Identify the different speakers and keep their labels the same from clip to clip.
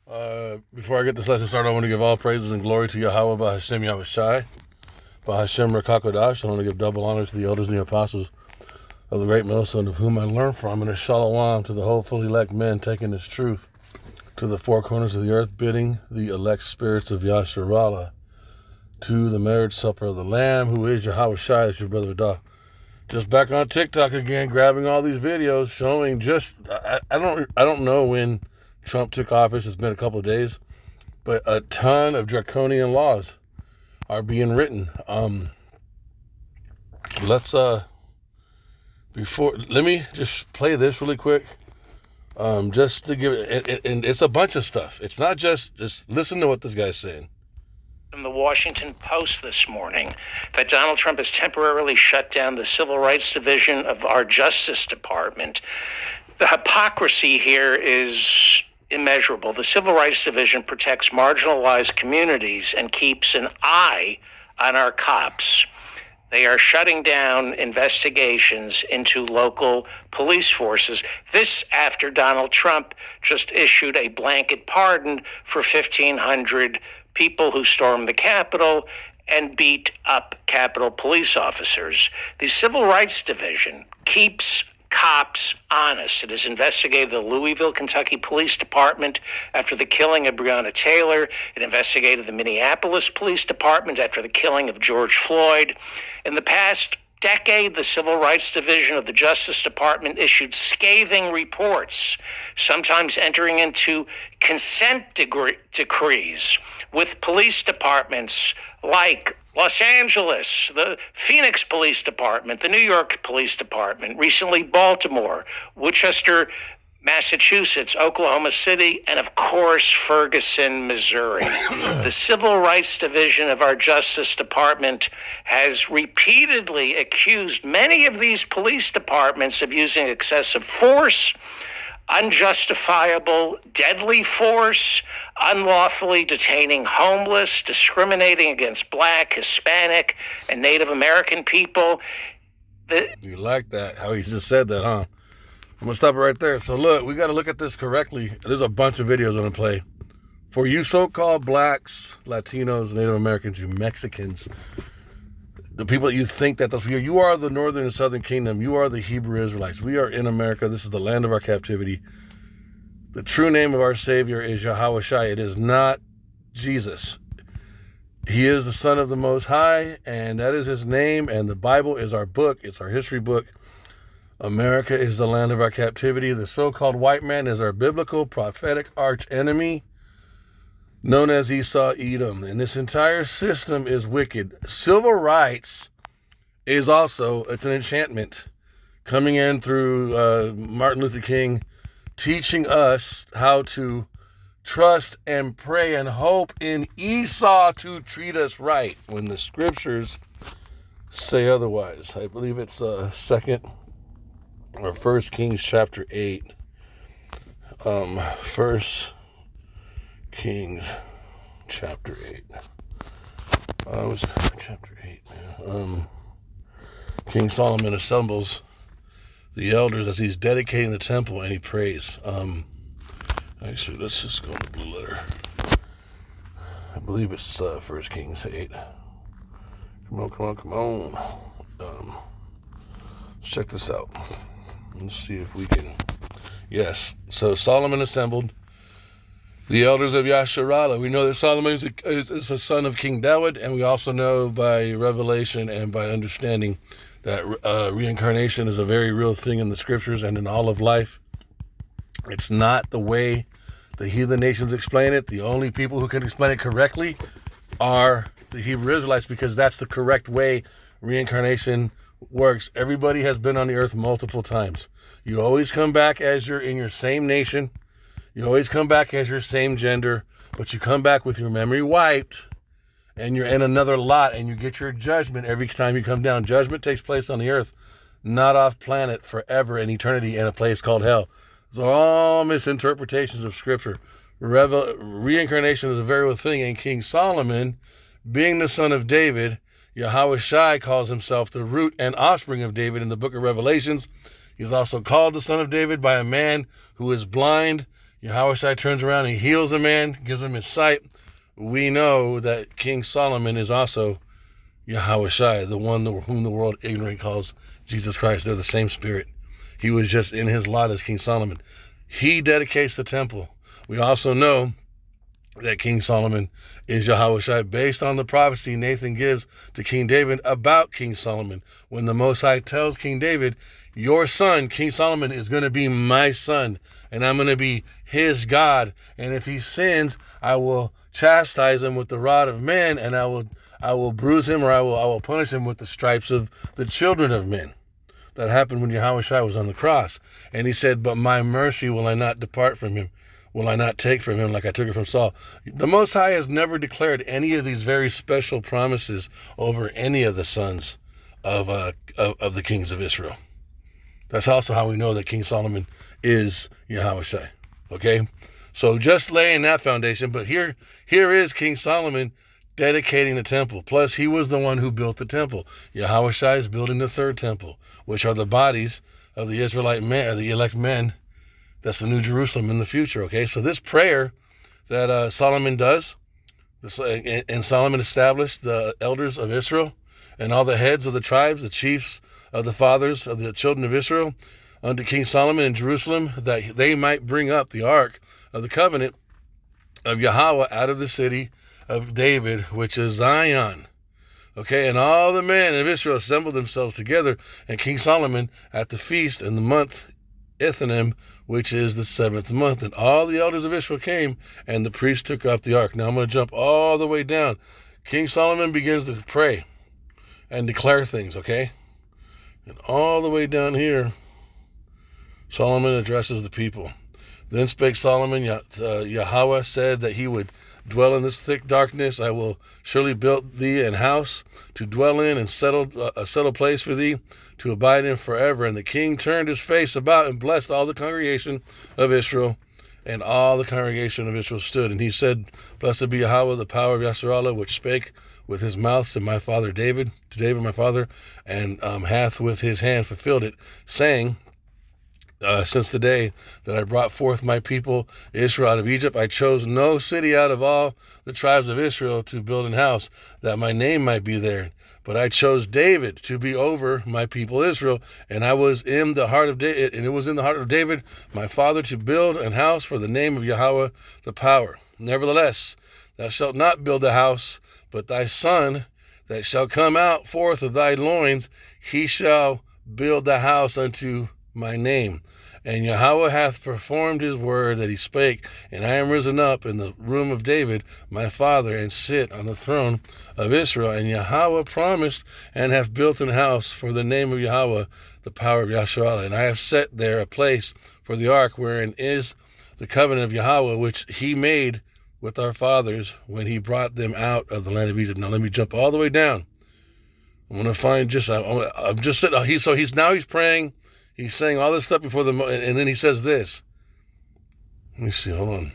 Speaker 1: Before I get this lesson started, I want to give all praises and glory to Yahweh, Bahashem Yahushai, Bahashem Rakakodash. I want to give double honor to the elders and the apostles of the great millstone of whom I learned from, and a shalom to the hopeful elect men taking this truth to the four corners of the earth, bidding the elect spirits of Yasharallah to the marriage supper of the Lamb, who is Yahushai, is your brother Dah. Just back on TikTok again, grabbing all these videos showing I don't know when Trump took office. It's been a couple of days, but a ton of draconian laws are being written. Let me just play this really quick. Just to give it, and it's a bunch of stuff. It's not just listen to what this guy's saying.
Speaker 2: In the Washington Post this morning, that Donald Trump has temporarily shut down the Civil Rights Division of our Justice Department. The hypocrisy here is immeasurable. The Civil Rights Division protects marginalized communities and keeps an eye on our cops. They are shutting down investigations into local police forces. This after Donald Trump just issued a blanket pardon for 1,500 people who stormed the Capitol and beat up Capitol police officers. The Civil Rights Division keeps cops honest. It has investigated the Louisville, Kentucky Police Department after the killing of Breonna Taylor. It investigated the Minneapolis Police Department after the killing of George Floyd. In the past decade, the Civil Rights Division of the Justice Department issued scathing reports, sometimes entering into consent decrees with police departments like Los Angeles, the Phoenix Police Department, the New York Police Department, recently Baltimore, Worcester, Massachusetts, Oklahoma City, and of course, Ferguson, Missouri. The Civil Rights Division of our Justice Department has repeatedly accused many of these police departments of using excessive force, unjustifiable, deadly force, unlawfully detaining homeless, discriminating against Black, Hispanic, and Native American people.
Speaker 1: You like that, how he just said that, huh? I'm going to stop it right there. So look, we got to look at this correctly. There's a bunch of videos I'm going to play. For you so-called Blacks, Latinos, Native Americans, you Mexicans, the people that you think that you are the northern and southern kingdom. You are the Hebrew Israelites. We are in America. This is the land of our captivity. The true name of our Savior is Yahushai. It is not Jesus. He is the Son of the Most High, and that is his name, and the Bible is our book. It's our history book. America is the land of our captivity. The so-called white man is our biblical, prophetic arch enemy, known as Esau Edom. And this entire system is wicked. Civil rights is also, it's an enchantment coming in through Martin Luther King, teaching us how to trust and pray and hope in Esau to treat us right when the scriptures say otherwise. I believe it's 2nd or 1 Kings chapter 8. 1 Kings chapter 8. Chapter 8, man. King Solomon assembles the elders as he's dedicating the temple, and he prays. Actually, let's just go in the blue letter. I believe it's 1 Kings 8. Come on. Let's check this out. Let's see if we can. Yes. So Solomon assembled the elders of Yasharallah. We know that Solomon is a son of King David, and we also know by revelation and by understanding that reincarnation is a very real thing in the scriptures and in all of life. It's not the way the heathen nations explain it. The only people who can explain it correctly are the Hebrew Israelites, because that's the correct way reincarnation works. Everybody has been on the earth multiple times. You always come back as you're in your same nation. You always come back as your same gender, but you come back with your memory wiped, and you're in another lot, and you get your judgment every time you come down. Judgment takes place on the earth, not off planet forever in eternity in a place called hell. Those are all misinterpretations of scripture. Reincarnation is a very real thing, and King Solomon, being the son of David, Yahushai calls himself the root and offspring of David in the book of Revelations. He's also called the son of David by a man who is blind. Yahushua turns around and heals a man, gives him his sight. We know that King Solomon is also Yahushua, the one whom the world ignorant calls Jesus Christ. They're the same spirit. He was just in his lot as King Solomon. He dedicates the temple. We also know that King Solomon is Yahushua based on the prophecy Nathan gives to King David about King Solomon. When the Most High tells King David, your son, King Solomon, is going to be my son, and I'm going to be his God. And if he sins, I will chastise him with the rod of men, and I will bruise him, or I will punish him with the stripes of the children of men. That happened when Yahushua was on the cross. And he said, but my mercy will I not depart from him. Will I not take from him like I took it from Saul? The Most High has never declared any of these very special promises over any of the sons of the kings of Israel. That's also how we know that King Solomon is Yahushua. Okay? So just laying that foundation, but here is King Solomon dedicating the temple. Plus, he was the one who built the temple. Yahushua is building the third temple, which are the bodies of the Israelite men, the elect men. That's the New Jerusalem in the future, okay? So this prayer that Solomon does, and Solomon established the elders of Israel and all the heads of the tribes, the chiefs of the fathers of the children of Israel, unto King Solomon in Jerusalem, that they might bring up the ark of the covenant of Yahweh out of the city of David, which is Zion. Okay, and all the men of Israel assembled themselves together, and King Solomon at the feast in the month Ethanim, which is the 7th month. And all the elders of Israel came, and the priest took up the ark. Now I'm going to jump all the way down. King Solomon begins to pray and declare things, okay? And all the way down here, Solomon addresses the people. Then spake Solomon, Yahweh said that he would dwell in this thick darkness. I will surely build thee an house to dwell in, and a settled place for thee to abide in forever. And the king turned his face about and blessed all the congregation of Israel. And all the congregation of Israel stood. And he said, blessed be Yahweh, the power of Yasharallah, which spake with his mouth to my father David, to David my father, and hath with his hand fulfilled it, saying, since the day that I brought forth my people Israel out of Egypt, I chose no city out of all the tribes of Israel to build an house, that my name might be there. But I chose David to be over my people Israel, and I was in the heart of David, and it was in the heart of David, my father, to build an house for the name of Yahweh, the power. Nevertheless, thou shalt not build a house, but thy son that shall come out forth of thy loins, he shall build the house unto my name. And Yahweh hath performed his word that he spake, and I am risen up in the room of David my father, and sit on the throne of Israel. And Yahweh promised, and hath built an house for the name of Yahweh, the power of Yasharallah. And I have set there a place for the ark, wherein is the covenant of Yahweh, which he made with our fathers when he brought them out of the land of Egypt. Now let me jump all the way down. I'm going to find I'm just sitting. He's praying. He's saying all this stuff before and then he says this. Let me see, hold on.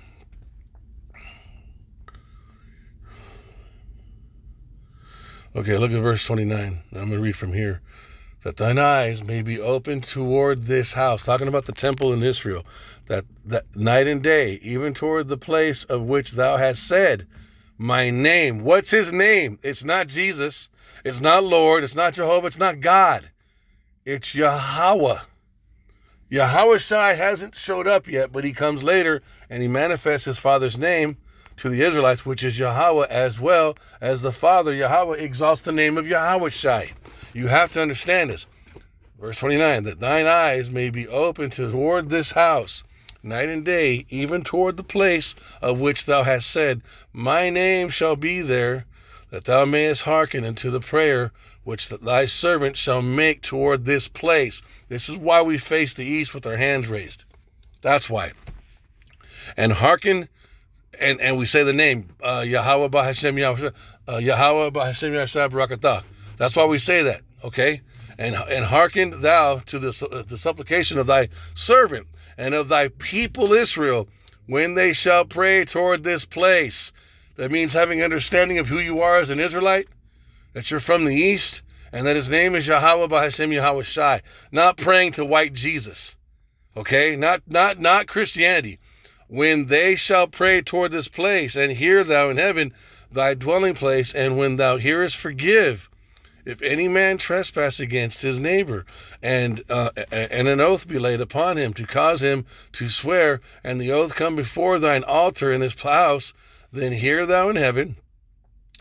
Speaker 1: Okay, look at verse 29. I'm going to read from here. That thine eyes may be open toward this house, talking about the temple in Israel, that night and day, even toward the place of which thou hast said, my name. What's his name? It's not Jesus. It's not Lord. It's not Jehovah. It's not God. It's Yahweh. Yahushua hasn't showed up yet, but he comes later and he manifests his father's name to the Israelites, which is Yahweh, as well as the Father. Yahweh exalts the name of Yahushua. You have to understand this. Verse 29, that thine eyes may be open toward this house, night and day, even toward the place of which thou hast said, my name shall be there, that thou mayest hearken unto the prayer which thy servant shall make toward this place. This is why we face the east with our hands raised. That's why. And hearken, and we say the name, Yahweh B'Hashem Yahweh, Yahweh B'Hashem Yahshua Barakatah. That's why we say that, okay? And hearken thou to the supplication of thy servant and of thy people Israel when they shall pray toward this place. That means having understanding of who you are as an Israelite, that you're from the east, and that his name is Yahweh B'Hashem Yahushai. Not praying to white Jesus, okay? Not Christianity. when they shall pray toward this place, and hear thou in heaven thy dwelling place, and when thou hearest, forgive. If any man trespass against his neighbor, and an oath be laid upon him, to cause him to swear, and the oath come before thine altar in his house, then hear thou in heaven,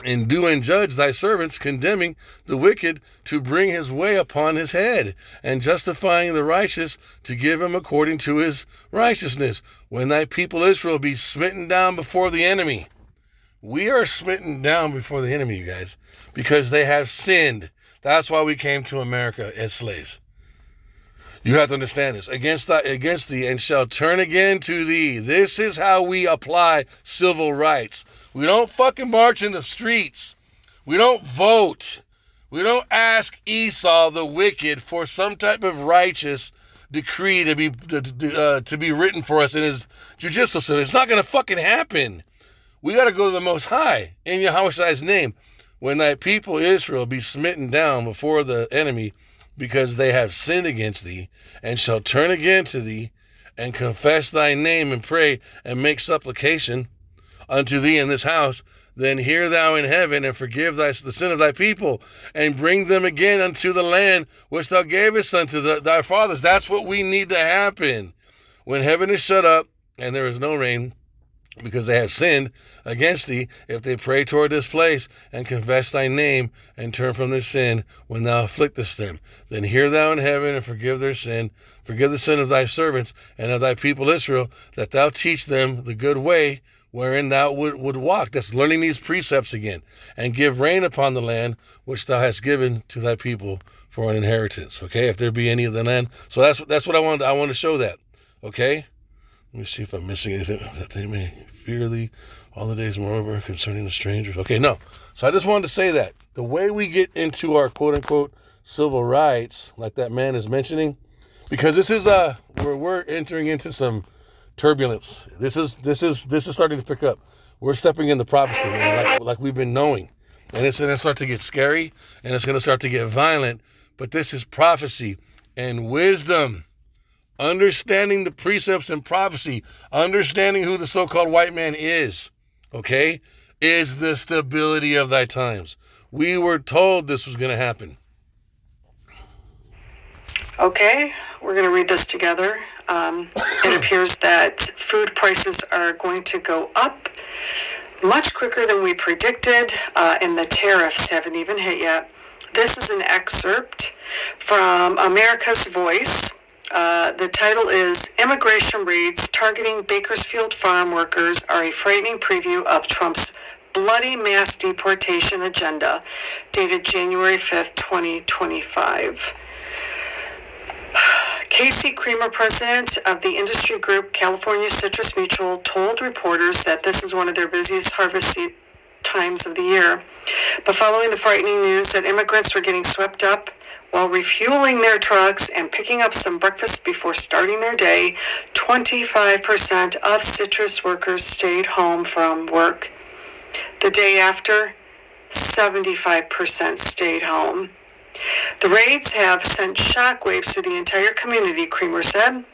Speaker 1: and do and judge thy servants, condemning the wicked to bring his way upon his head, and justifying the righteous to give him according to his righteousness. When thy people Israel be smitten down before the enemy. We are smitten down before the enemy, you guys, because they have sinned. That's why we came to America as slaves. You have to understand this. Against thee, and shall turn again to thee. This is how we apply civil rights. We don't fucking march in the streets. We don't vote. We don't ask Esau the wicked for some type of righteous decree to be written for us in his judicial system. It's not going to fucking happen. We got to go to the Most High in Yahweh's name. When thy people Israel be smitten down before the enemy, because they have sinned against thee, and shall turn again to thee, and confess thy name, and pray, and make supplication unto thee in this house, then hear thou in heaven, and forgive the sin of thy people, and bring them again unto the land which thou gavest unto thy fathers. That's what we need to happen. When heaven is shut up, and there is no rain, because they have sinned against thee, if they pray toward this place, and confess thy name, and turn from their sin, when thou afflictest them, then hear thou in heaven, and forgive their sin, forgive the sin of thy servants, and of thy people Israel, that thou teach them the good way, wherein thou would walk. That's learning these precepts again, and give rain upon the land, which thou hast given to thy people for an inheritance. Okay, if there be any of the land. So that's what I want to show that. Okay. Let me see if I'm missing anything, that they may fear thee all the days moreover concerning the strangers. Okay, no. So I just wanted to say that. The way we get into our quote-unquote civil rights, like that man is mentioning, because this is where we're entering into some turbulence. This is starting to pick up. We're stepping in the prophecy, man, like we've been knowing. And it's going to start to get scary, and it's going to start to get violent. But this is prophecy and wisdom. Understanding the precepts and prophecy, understanding who the so-called white man is, okay, is the stability of thy times. We were told this was going to happen.
Speaker 3: Okay, we're going to read this together. It appears that food prices are going to go up much quicker than we predicted, and the tariffs haven't even hit yet. This is an excerpt from America's Voice. The title is Immigration Raids Targeting Bakersfield Farm Workers Are a Frightening Preview of Trump's Bloody Mass Deportation Agenda, dated January 5th, 2025. Casey Creamer, president of the industry group California Citrus Mutual, told reporters that this is one of their busiest harvest times of the year. But following the frightening news that immigrants were getting swept up while refueling their trucks and picking up some breakfast before starting their day, 25% of citrus workers stayed home from work. The day after, 75% stayed home. The raids have sent shockwaves through the entire community, Creamer said.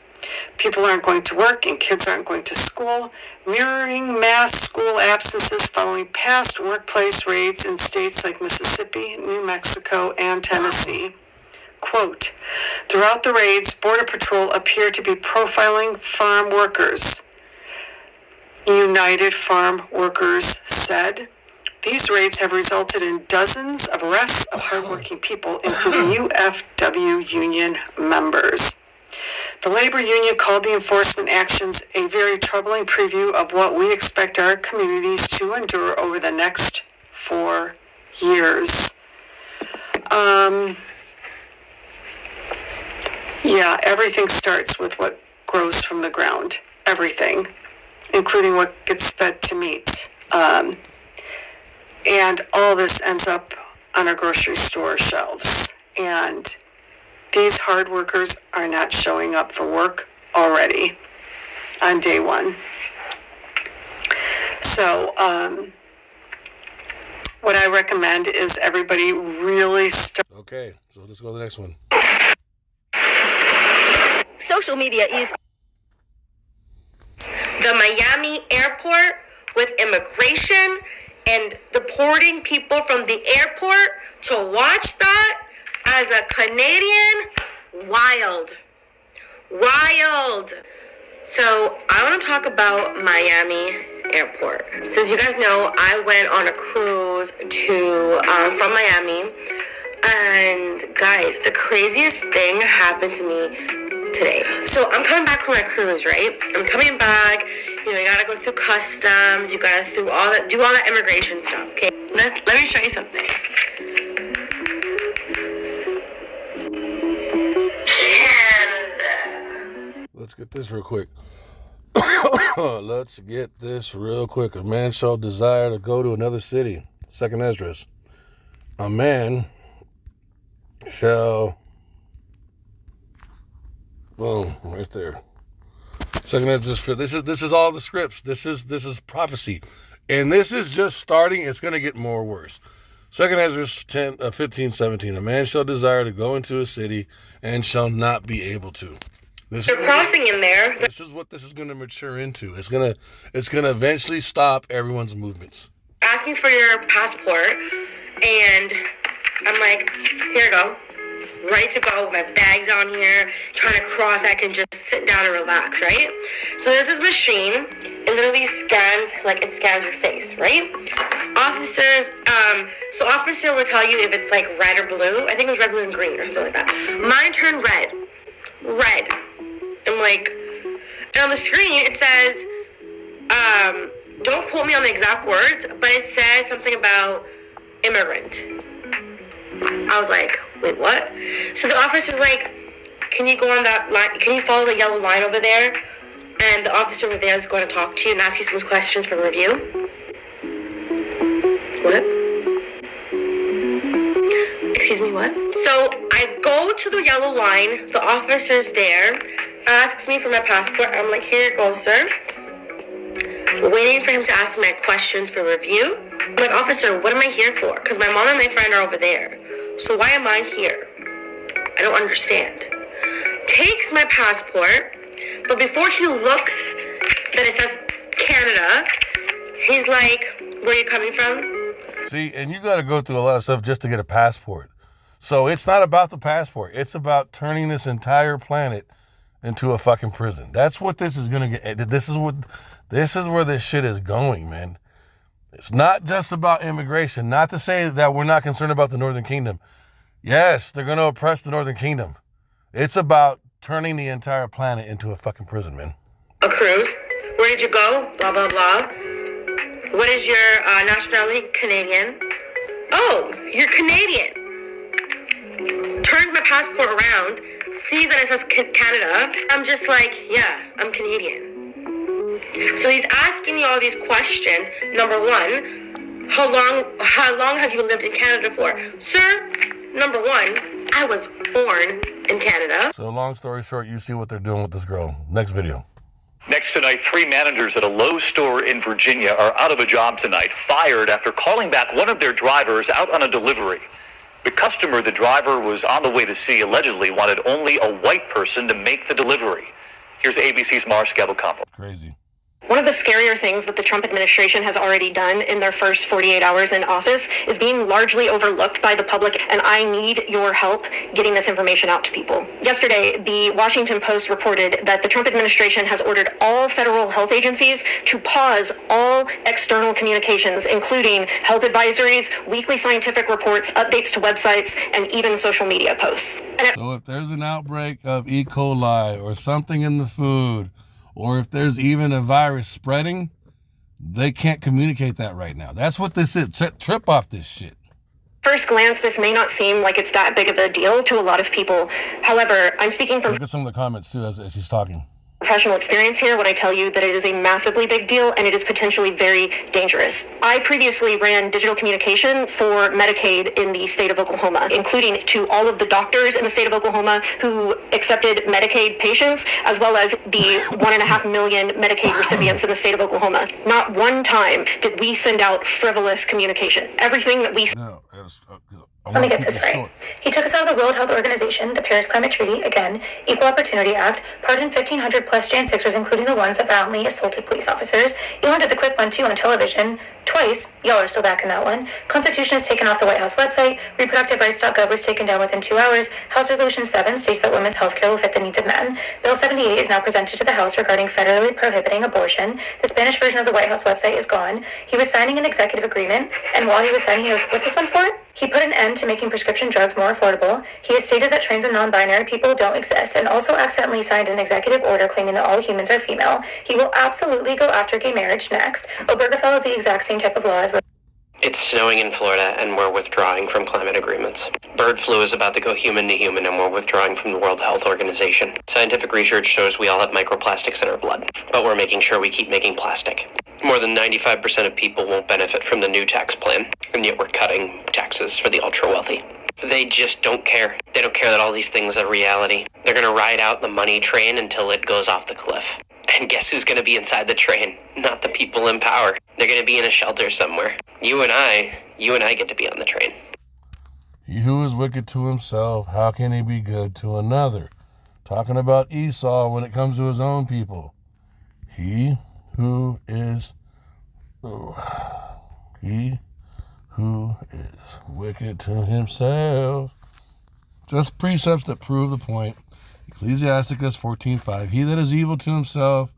Speaker 3: People aren't going to work and kids aren't going to school, mirroring mass school absences following past workplace raids in states like Mississippi, New Mexico, and Tennessee. Quote, throughout the raids, Border Patrol appeared to be profiling farm workers. United Farm Workers said. These raids have resulted in dozens of arrests of hardworking people, including UFW union members. The labor union called the enforcement actions a very troubling preview of what we expect our communities to endure over the next 4 years. Yeah, everything starts with what grows from the ground. Everything, including what gets fed to meat. And all this ends up on our grocery store shelves. And these hard workers are not showing up for work already on day one. So what I recommend is everybody really start.
Speaker 1: Okay, so let's go to the next one.
Speaker 4: Social media is the Miami airport with immigration and deporting people from the airport to watch that as a Canadian, wild. So I want to talk about Miami airport. So as you guys know, I went on a cruise from Miami, and guys, the craziest thing happened to me today. So I'm coming back from my cruise, right? I'm coming back. You gotta go through customs. You gotta do all that immigration stuff. Okay, let me show you something.
Speaker 1: Let's get this real quick. Let's get this real quick. A man shall desire to go to another city. Second Esdras. A man shall... Boom, right there. Second Esdras. This is all the scripts. This is prophecy. And this is just starting. It's going to get more worse. Second Esdras 15:17. A man shall desire to go into a city and shall not be able to.
Speaker 4: They're crossing in there.
Speaker 1: This is what this is going to mature into. It's going to eventually stop everyone's movements.
Speaker 4: Asking for your passport, and I'm like, here you go. Ready to go. My bag's on here. Trying to cross. I can just sit down and relax, right? So there's this machine. It literally scans your face, right? Officers, so officer will tell you if it's like red or blue. I think it was red, blue, and green or something like that. Mine turned red. I'm like, and on the screen it says, don't quote me on the exact words, but it says something about immigrant. I was like, wait, what? So the officer's like, can you go on that line? Can you follow the yellow line over there? And the officer over there is going to talk to you and ask you some questions for review. What? Excuse me, what? So I go to the yellow line. The officer's there, asks me for my passport. I'm like, here you go, sir. Waiting for him to ask my questions for review. I'm like, officer, what am I here for? Because my mom and my friend are over there. So why am I here? I don't understand. Takes my passport, but before he looks that it says Canada, he's like, where are you coming from?
Speaker 1: See, and you got to go through a lot of stuff just to get a passport. So it's not about the passport. It's about turning this entire planet into a fucking prison. That's what this is going to get. This is where this shit is going, man. It's not just about immigration. Not to say that we're not concerned about the Northern Kingdom. Yes, they're going to oppress the Northern Kingdom. It's about turning the entire planet into a fucking prison, man.
Speaker 4: A cruise? Where did you go? Blah, blah, blah. What is your nationality? Canadian. Oh, you're Canadian. Turned my passport around, sees that it says Canada. I'm just like, yeah, I'm Canadian. So he's asking me all these questions. Number one, how long have you lived in Canada for? Sir, number one, I was born in Canada.
Speaker 1: So long story short, you see what they're doing with this girl. Next video.
Speaker 5: Next tonight, 3 managers at a Lowe's store in Virginia are out of a job tonight, fired after calling back one of their drivers out on a delivery. The customer the driver was on the way to see allegedly wanted only a white person to make the delivery. Here's ABC's Mars Scavocampo.
Speaker 1: Crazy.
Speaker 6: One of the scarier things that the Trump administration has already done in their first 48 hours in office is being largely overlooked by the public, and I need your help getting this information out to people. Yesterday, the Washington Post reported that the Trump administration has ordered all federal health agencies to pause all external communications, including health advisories, weekly scientific reports, updates to websites, and even social media posts.
Speaker 1: So if there's an outbreak of E. coli or something in the food, or if there's even a virus spreading, they can't communicate that right now. That's what this is. Trip off this shit.
Speaker 6: First glance, this may not seem like it's that big of a deal to a lot of people. However, I'm speaking from
Speaker 1: Look at some of the comments too as she's talking.
Speaker 6: Professional experience here when I tell you that it is a massively big deal and it is potentially very dangerous. I previously ran digital communication for Medicaid in the state of Oklahoma, including to all of the doctors in the state of Oklahoma who accepted Medicaid patients, as well as the 1.5 million Medicaid recipients in the state of Oklahoma. Not one time did we send out frivolous communication. Everything that we...
Speaker 1: No,
Speaker 7: Let me get this right. He took us out of the World Health Organization, the Paris Climate Treaty, again, Equal Opportunity Act, pardoned 1,500 plus Jan 6ers, including the ones that violently assaulted police officers. Elon did the quick one, too, on television. Twice. Y'all are still back in that one. Constitution is taken off the White House website. Reproductiverights.gov was taken down within 2 hours. House Resolution 7 states that women's health care will fit the needs of men. Bill 78 is now presented to the House regarding federally prohibiting abortion. The Spanish version of the White House website is gone. He was signing an executive agreement, and while he was signing, he was, what's this one for? He put an end to making prescription drugs more affordable. He has stated that trans and non-binary people don't exist, and also accidentally signed an executive order claiming that all humans are female. He will absolutely go after gay marriage next. Obergefell is the exact same type of law as
Speaker 8: It's snowing in Florida, and we're withdrawing from climate agreements. Bird flu is about to go human to human, and we're withdrawing from the World Health Organization. Scientific research shows we all have microplastics in our blood, but we're making sure we keep making plastic. More than 95% of people won't benefit from the new tax plan, and yet we're cutting taxes for the ultra-wealthy. They just don't care. They don't care that all these things are reality. They're going to ride out the money train until it goes off the cliff. And guess who's going to be inside the train? Not the people in power. They're going to be in a shelter somewhere. You and I get to be on the train.
Speaker 1: He who is wicked to himself, how can he be good to another? Talking about Esau when it comes to his own people. He who is wicked to himself. Just precepts that prove the point. Ecclesiasticus 14:5. He that is evil to himself,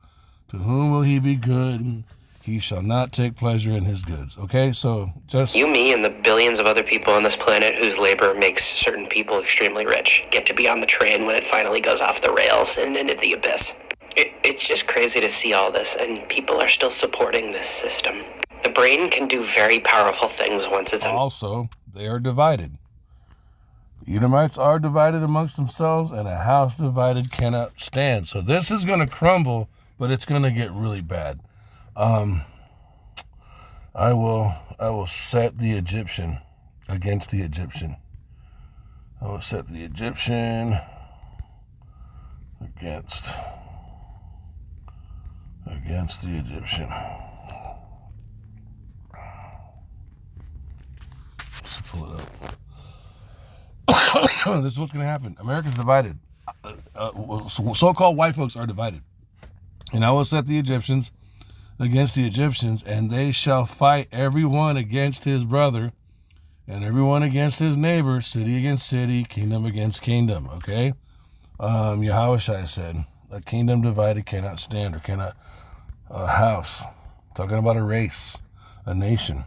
Speaker 1: to whom will he be good? He shall not take pleasure in his goods. Okay, so just...
Speaker 8: You, me, and the billions of other people on this planet whose labor makes certain people extremely rich get to be on the train when it finally goes off the rails and into the abyss. It's just crazy to see all this, and people are still supporting this system. The brain can do very powerful things once it's...
Speaker 1: Also, they are divided. Edomites are divided amongst themselves, and a house divided cannot stand. So this is going to crumble, but it's going to get really bad. I will set the Egyptian against the Egyptian. I will set the Egyptian against the Egyptian. Let's pull it up. This is what's going to happen. America's divided. So-called white folks are divided. And I will set the Egyptians against the Egyptians, and they shall fight everyone against his brother, and everyone against his neighbor, city against city, kingdom against kingdom. Okay? Yahushua said, a kingdom divided cannot stand, or cannot, a house. Talking about a race, a nation.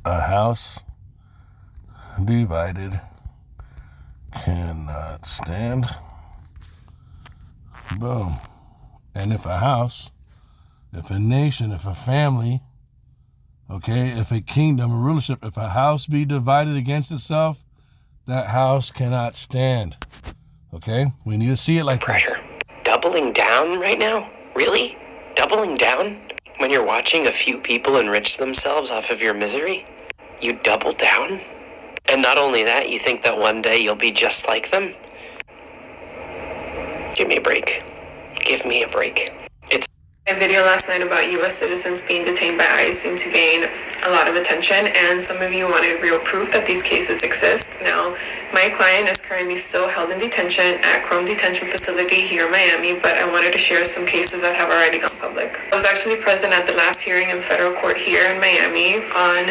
Speaker 1: A house divided cannot stand. Boom. And if a house, if a nation, if a family, okay, if a kingdom, a rulership, if a house be divided against itself, that house cannot stand. Okay? We need to see it like
Speaker 8: pressure. Doubling down right now? Really? Doubling down? When you're watching a few people enrich themselves off of your misery? You double down? And not only that, you think that one day you'll be just like them? Give me a break. Give me a break.
Speaker 9: A video last night about U.S. citizens being detained by ICE seemed to gain a lot of attention, and some of you wanted real proof that these cases exist. Now, my client is currently still held in detention at Chrome Detention Facility here in Miami, but I wanted to share some cases that have already gone public. I was actually present at the last hearing in federal court here in Miami on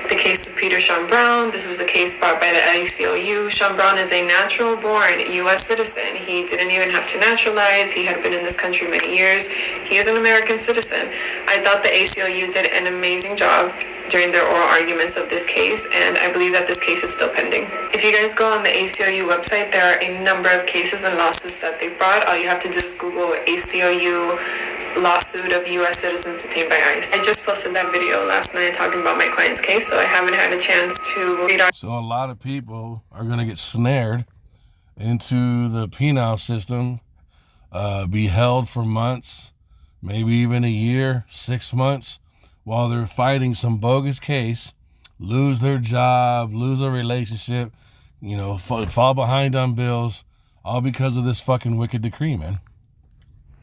Speaker 9: the case of Peter Sean Brown. This was a case brought by the ACLU. Sean Brown is a natural-born U.S. citizen. He didn't even have to naturalize. He had been in this country many years. He is an American citizen. I thought the ACLU did an amazing job during their oral arguments of this case, and I believe that this case is still pending. If you guys go on the ACLU website, there are a number of cases and lawsuits that they've brought. All you have to do is Google ACLU lawsuit of U.S. citizens detained by ICE. I just posted that video last night talking about my client's case, so I haven't had a chance to read on.
Speaker 1: So a lot of people are going to get snared into the penal system, be held for months, maybe even a year, 6 months, while they're fighting some bogus case, lose their job, lose a relationship, fall behind on bills, all because of this fucking wicked decree, man.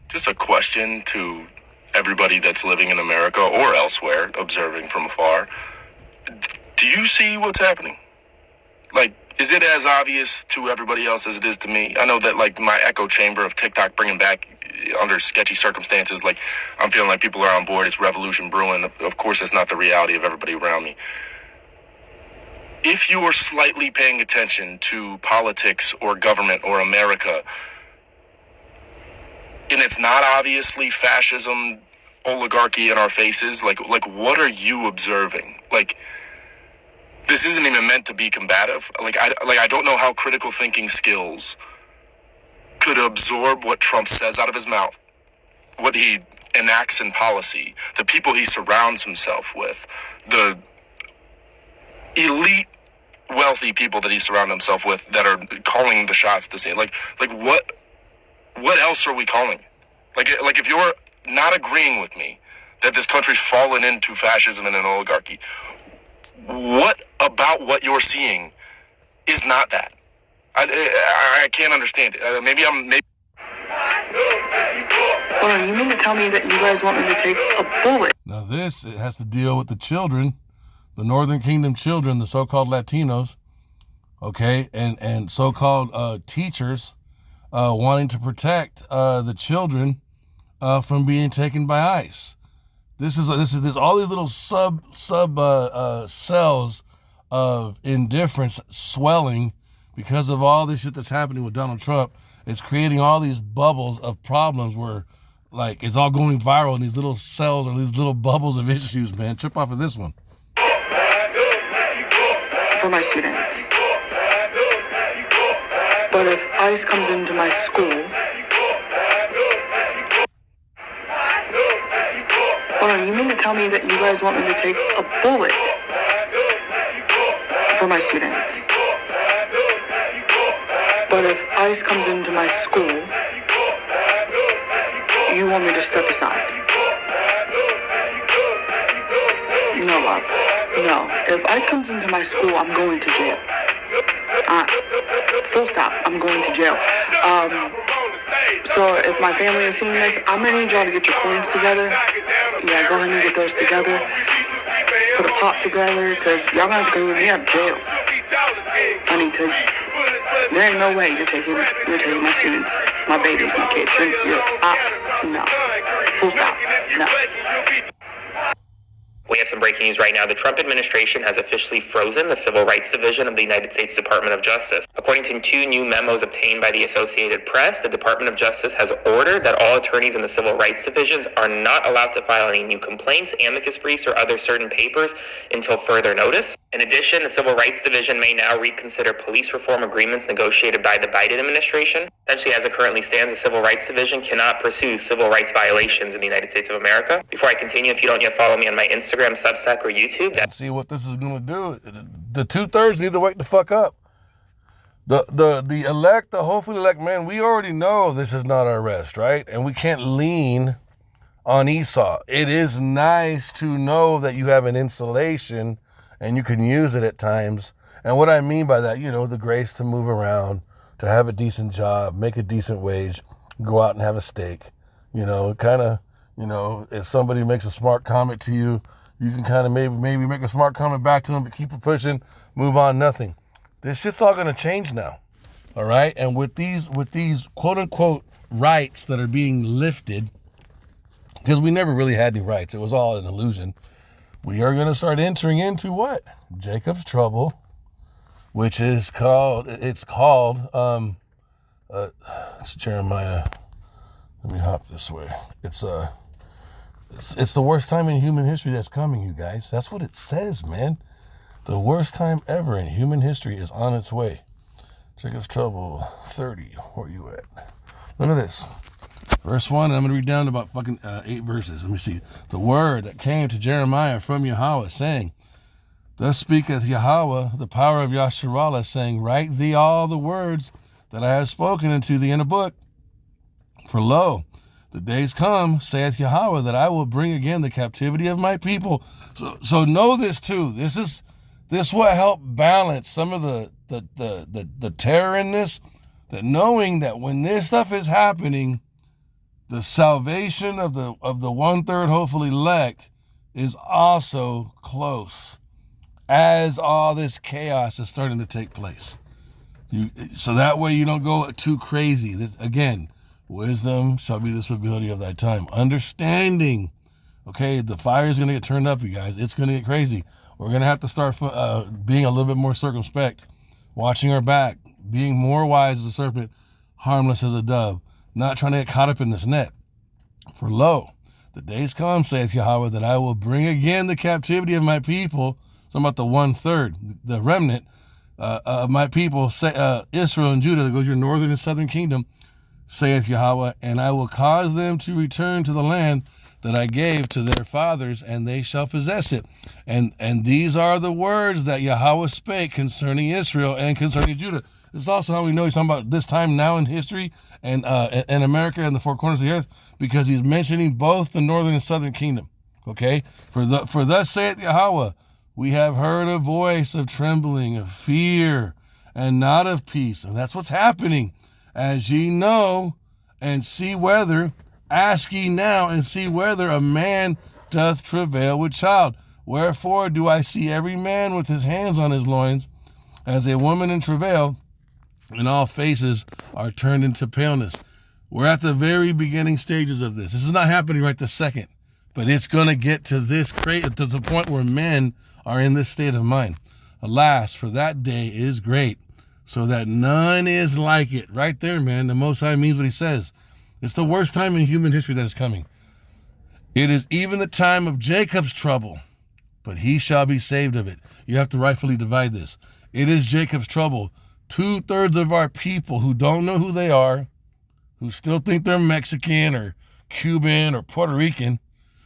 Speaker 10: Just a question to everybody that's living in America or elsewhere, observing from afar. Do you see what's happening? Like, is it as obvious to everybody else as it is to me? I know that, like, my echo chamber of TikTok bringing back under sketchy circumstances, like, I'm feeling like people are on board. It's revolution brewing. Of course, that's not the reality of everybody around me. If you are slightly paying attention to politics or government or America, and it's not obviously fascism, oligarchy in our faces, like what are you observing? Like, this isn't even meant to be combative. I don't know how critical thinking skills could absorb what Trump says out of his mouth, what he enacts in policy, the people he surrounds himself with, the elite wealthy people that he surrounds himself with that are calling the shots the same. Like what else are we calling? Like if you're not agreeing with me that this country's fallen into fascism and an oligarchy, what about what you're seeing is not that? I can't understand it. Maybe
Speaker 11: Hold on, you mean to tell me that you guys want me to take a bullet?
Speaker 1: Now this, it has to deal with the children, the Northern Kingdom children, the so-called Latinos, okay, and so-called teachers wanting to protect the children from being taken by ICE. This is all these little sub cells of indifference swelling because of all this shit that's happening with Donald Trump. It's creating all these bubbles of problems where, like, it's all going viral in these little cells or these little bubbles of issues, man. Trip off of this one.
Speaker 11: For my students. But if ICE comes into my school... Hold on, you mean to tell me that you guys want me to take a bullet for my students? But if ICE comes into my school, you want me to step aside? No, love. No. If ICE comes into my school, I'm going to jail. Full stop. I'm going to jail. So if my family is seeing this, I'm going to need y'all to get your coins together. Yeah, go ahead and get those together. Put a pot together, because y'all going to have to go with me out of jail. Honey, because there ain't no way you're taking my students, my babies, my kids. No. Full stop. No.
Speaker 8: We have some breaking news right now. The Trump administration has officially frozen the Civil Rights Division of the United States Department of Justice. According to 2 new memos obtained by the Associated Press, the Department of Justice has ordered that all attorneys in the Civil Rights Divisions are not allowed to file any new complaints, amicus briefs, or other certain papers until further notice. In addition, the Civil Rights Division may now reconsider police reform agreements negotiated by the Biden administration. Essentially, as it currently stands, the Civil Rights Division cannot pursue civil rights violations in the United States of America. Before I continue, if you don't yet follow me on my Instagram, Substack, or YouTube,
Speaker 1: let's see what this is going to do. The 2/3 need to wake the fuck up. The hopefully elect, man, we already know this is not our rest, right? And we can't lean on Esau. It is nice to know that you have an insulation and you can use it at times. And what I mean by that, the grace to move around, to have a decent job, make a decent wage, go out and have a steak, if somebody makes a smart comment to you, you can kind of maybe make a smart comment back to them, but keep it pushing, move on, nothing. This shit's all going to change now, all right? And with these quote-unquote rights that are being lifted, because we never really had any rights, it was all an illusion, we are going to start entering into what? Jacob's trouble, which is called, it's Jeremiah. Let me hop this way. It's the worst time in human history that's coming, you guys. That's what it says, man. The worst time ever in human history is on its way. Jacob's trouble 30. Where you at? Look at this. Verse 1, I'm going to read down to about 8 verses. Let me see. The word that came to Jeremiah from Yahweh, saying, Thus speaketh Yahweh, the power of Yasharallah, saying, Write thee all the words that I have spoken unto thee in a book. For lo, the days come, saith Yahweh, that I will bring again the captivity of my people. So know this too. This will help balance some of the terror in this. That knowing that when this stuff is happening, the salvation of the 1/3 hopefully elect is also close. as all this chaos is starting to take place. So that way you don't go too crazy. Again, wisdom shall be the stability of thy time. Understanding, okay, the fire is going to get turned up, you guys. It's going to get crazy. We're going to have to start being a little bit more circumspect, watching our back, being more wise as a serpent, harmless as a dove, not trying to get caught up in this net. For lo, the days come, saith Yahweh, that I will bring again the captivity of my people. So about the 1/3, the remnant of my people, Israel and Judah, that goes your northern and southern kingdom, saith Yahweh, and I will cause them to return to the land that I gave to their fathers, and they shall possess it. And these are the words that Yahweh spake concerning Israel and concerning Judah. This is also how we know he's talking about this time now in history and America and the four corners of the earth, because he's mentioning both the northern and southern kingdom. Okay? For thus saith Yahweh, we have heard a voice of trembling, of fear, and not of peace. And that's what's happening. As ye know and see whether, ask ye now and see whether a man doth travail with child. Wherefore do I see every man with his hands on his loins, as a woman in travail, and all faces are turned into paleness. We're at the very beginning stages of this. This is not happening right this second, but it's going to get to to the point where men are in this state of mind. Alas, for that day is great, so that none is like it. Right there, man. The Most High means what he says. It's the worst time in human history that is coming. It is even the time of Jacob's trouble, but he shall be saved of it. You have to rightfully divide this. It is Jacob's trouble. 2/3 of our people who don't know who they are, who still think they're Mexican or Cuban or Puerto Rican,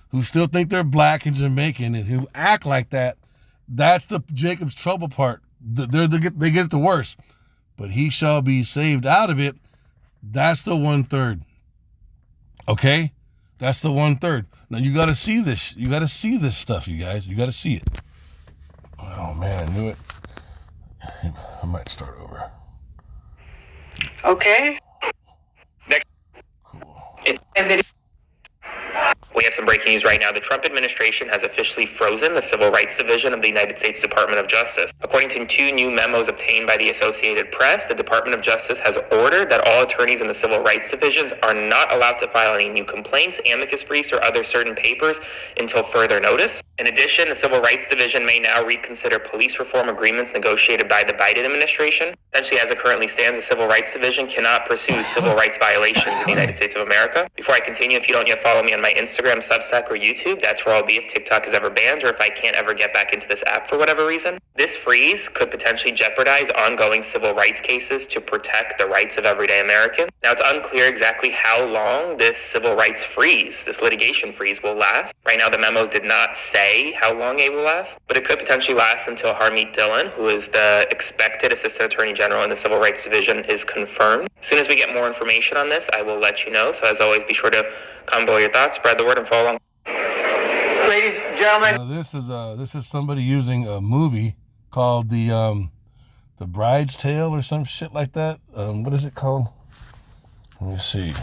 Speaker 1: who still think they're black and Jamaican, and who act like that, that's the Jacob's trouble part. They get it the worst. But he shall be saved out of it. That's the 1/3. Okay? That's the 1/3. Now you got to see this. You got to see this stuff, you guys. You got to see it. Oh, man, I knew it. I might start over.
Speaker 3: Okay.
Speaker 8: Next.
Speaker 1: Cool.
Speaker 8: We have some breaking news right now. The Trump administration has officially frozen the Civil Rights Division of the United States Department of Justice. According to 2 new memos obtained by the Associated Press, the Department of Justice has ordered that all attorneys in the Civil Rights Divisions are not allowed to file any new complaints, amicus briefs, or other certain papers until further notice. In addition, the Civil Rights Division may now reconsider police reform agreements negotiated by the Biden administration. Essentially, as it currently stands, the Civil Rights Division cannot pursue civil rights violations in the United States of America. Before I continue, if you don't yet follow me on my Instagram, Substack, or YouTube, that's where I'll be if TikTok is ever banned or if I can't ever get back into this app for whatever reason. This freeze could potentially jeopardize ongoing civil rights cases to protect the rights of everyday Americans. Now, it's unclear exactly how long this civil rights freeze, this litigation freeze, will last. Right now, the memos did not say how long it will last, but it could potentially last until Harmeet Dillon, who is the expected Assistant Attorney General in the Civil Rights Division, is confirmed. As soon as we get more information on this, I will let you know. So as always, be sure to comment below your thoughts, spread the word, and follow along.
Speaker 12: Ladies and gentlemen,
Speaker 1: this is somebody using a movie called the Bride's Tale or some shit like that. What is it called? Let me see.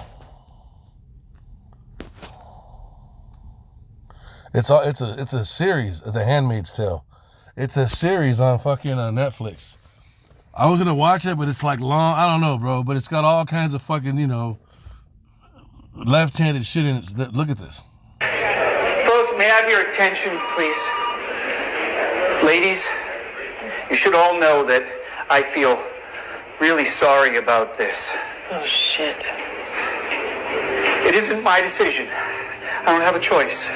Speaker 1: It's a series. The Handmaid's Tale. It's a series on fucking Netflix. I was gonna watch it, but it's like long. I don't know, bro. But it's got all kinds of fucking, left-handed shit in it. Look at this.
Speaker 12: folks, may I have your attention, please? Ladies, you should all know that I feel really sorry about this.
Speaker 11: Oh, shit.
Speaker 12: It isn't my decision. I don't have a choice.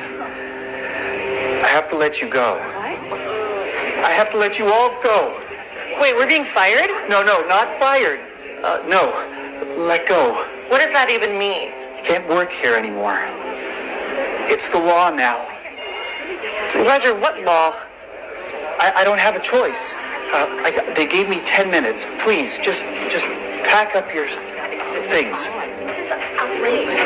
Speaker 12: I have to let you go.
Speaker 11: What?
Speaker 12: I have to let you all go.
Speaker 11: Wait, we're being fired?
Speaker 12: No, not fired. No, let go.
Speaker 11: What does that even mean?
Speaker 12: You can't work here anymore. It's the law now.
Speaker 11: Roger, what law?
Speaker 12: I don't have a choice. They gave me 10 minutes. Please, just pack up your things.
Speaker 11: This is outrageous.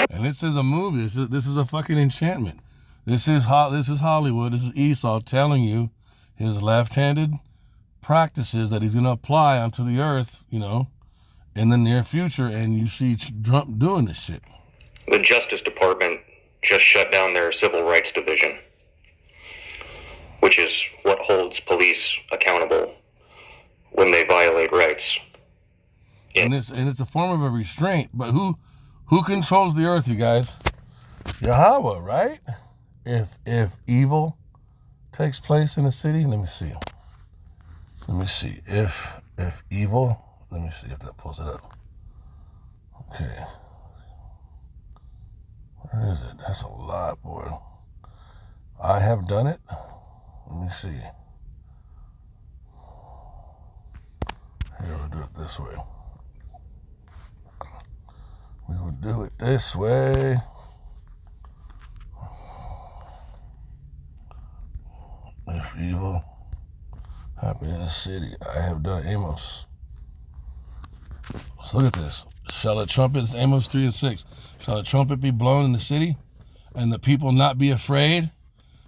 Speaker 1: And this is a movie. This is a fucking enchantment. This is Hollywood. This is Esau telling you his left-handed practices that he's going to apply onto the earth, in the near future. And you see Trump doing this shit.
Speaker 13: The Justice Department just shut down their Civil Rights Division.
Speaker 8: which is what holds police accountable when they violate rights.
Speaker 1: And it's a form of a restraint. But who controls the earth, you guys? Yahweh, right? If evil takes place in a city, let me see. If evil, let me see if that pulls it up. Okay. Where is it? That's a lot, boy. I have done it. Let me see. Here, we'll do it this way. We will do it this way. If evil happen in a city, I have done Amos. So look at this. Shall a trumpet, it's Amos 3 and 6. Shall a trumpet be blown in the city, and the people not be afraid?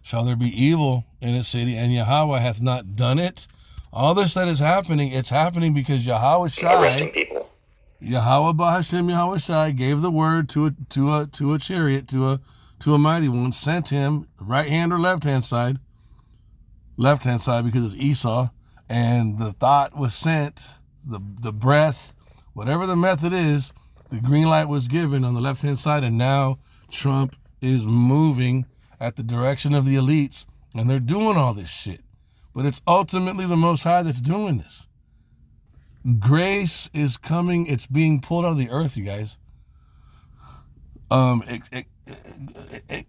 Speaker 1: Shall there be evil in a city, and Yahweh hath not done it? All this that is happening, it's happening because Yahweh Shai,
Speaker 8: arresting people.
Speaker 1: Yahweh Bahashem Yahweh Shai gave the word to a chariot, to a mighty one, sent him right hand or left hand side because it's Esau, and the thought was sent, the breath, whatever the method is, the green light was given on the left hand side, and now Trump is moving at the direction of the elites, and they're doing all this shit. But it's ultimately the Most High that's doing this. Grace is coming. It's being pulled out of the earth, you guys.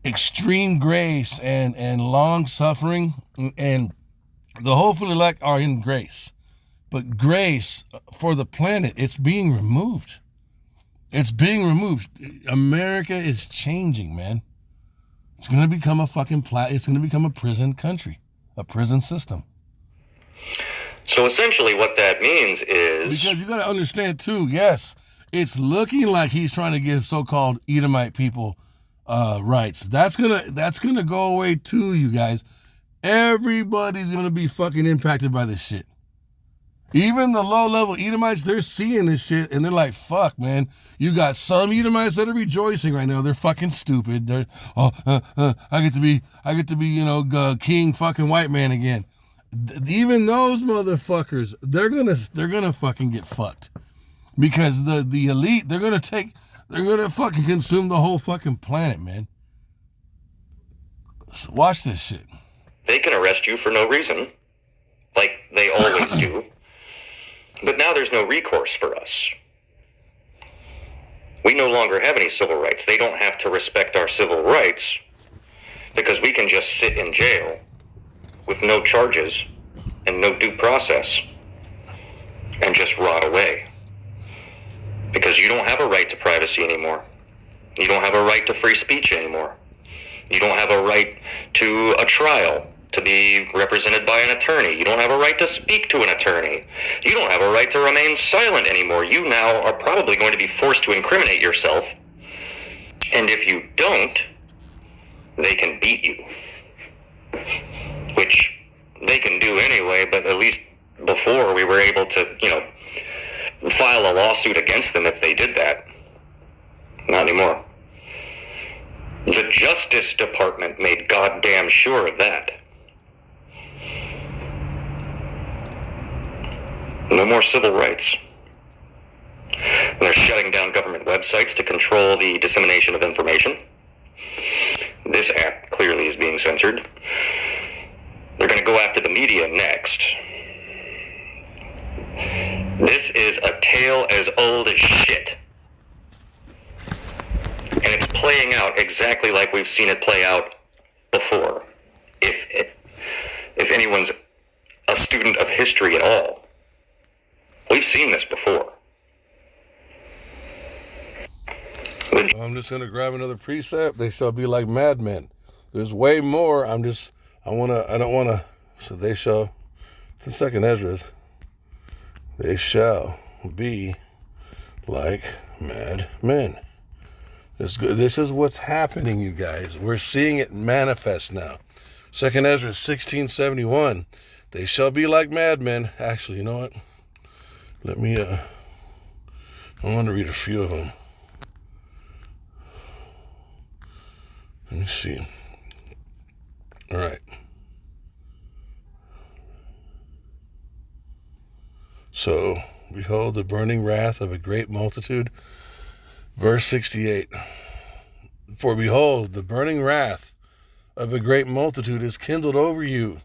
Speaker 1: Extreme grace and long suffering, and the hopeful elect are in grace. But grace for the planet, it's being removed. It's being removed. America is changing, man. It's going to become a it's going to become a prison country, a prison system.
Speaker 8: So essentially what that means is...
Speaker 1: Because you got to understand too, yes, it's looking like he's trying to give so-called Edomite people rights. That's gonna go away too, you guys. Everybody's going to be fucking impacted by this shit. Even the low-level Edomites, they're seeing this shit, and they're like, fuck, man. You got some Edomites that are rejoicing right now. They're fucking stupid. They're, I get to be, king fucking white man again. Even those motherfuckers, they're gonna fucking get fucked. Because the elite, they're gonna fucking consume the whole fucking planet, man. So watch this shit.
Speaker 8: They can arrest you for no reason, like they always do. But now there's no recourse for us. We no longer have any civil rights. They don't have to respect our civil rights because we can just sit in jail with no charges and no due process and just rot away. Because you don't have a right to privacy anymore. You don't have a right to free speech anymore. You don't have a right to a trial, to be represented by an attorney. You don't have a right to speak to an attorney. You don't have a right to remain silent anymore. You now are probably going to be forced to incriminate yourself. And if you don't, they can beat you. Which they can do anyway, but at least before we were able to, file a lawsuit against them if they did that. Not anymore. The Justice Department made goddamn sure of that. No more civil rights. And they're shutting down government websites to control the dissemination of information. This app clearly is being censored. They're going to go after the media next. This is a tale as old as shit. And it's playing out exactly like we've seen it play out before. If anyone's a student of history at all. We've seen this before.
Speaker 1: I'm just going to grab another precept. They shall be like madmen. There's way more. I don't want to. So they shall, it's in Second Ezra's. They shall be like mad men. This is what's happening, you guys. We're seeing it manifest now. Second Ezra 16:71. They shall be like madmen. Actually, you know what? Let me, I want to read a few of them. Let me see. All right. So, behold the burning wrath of a great multitude. Verse 68. For behold, the burning wrath of a great multitude is kindled over you,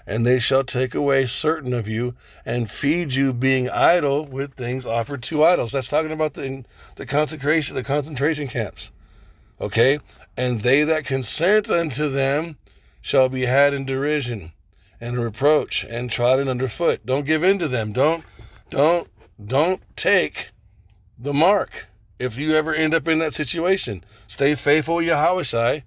Speaker 1: and they shall take away certain of you, and feed you, being idle, with things offered to idols. That's talking about the concentration camps. Okay? And they that consent unto them shall be had in derision and reproach and trodden underfoot. Don't give in to them. Don't take the mark. If you ever end up in that situation, stay faithful, Yahushai.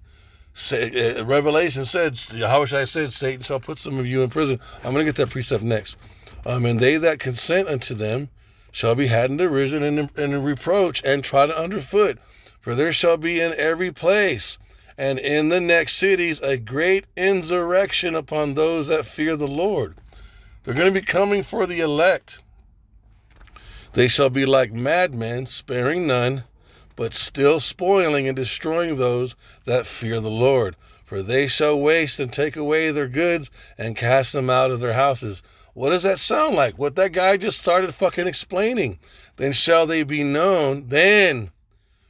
Speaker 1: Revelation said, Yahushai said, Satan shall put some of you in prison. I'm going to get that precept next. And they that consent unto them shall be had in derision and in reproach and trodden underfoot. For there shall be in every place and in the next cities a great insurrection upon those that fear the Lord. They're going to be coming for the elect. They shall be like madmen, sparing none, but still spoiling and destroying those that fear the Lord. For they shall waste and take away their goods and cast them out of their houses. What does that sound like? What that guy just started fucking explaining. Then shall they be known.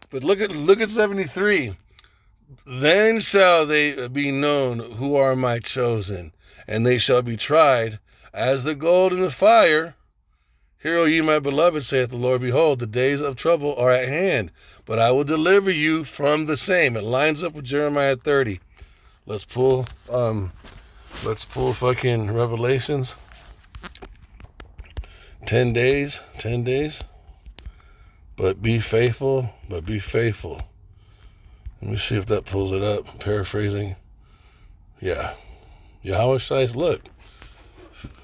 Speaker 1: But look at 73. Then shall they be known who are my chosen, and they shall be tried as the gold in the fire. Hear, O ye my beloved, saith the Lord, behold, the days of trouble are at hand, but I will deliver you from the same. It lines up with Jeremiah 30. Let's pull fucking Revelations. 10 days. But be faithful. Let me see if that pulls it up. Paraphrasing. Yeah. Yahushua, look.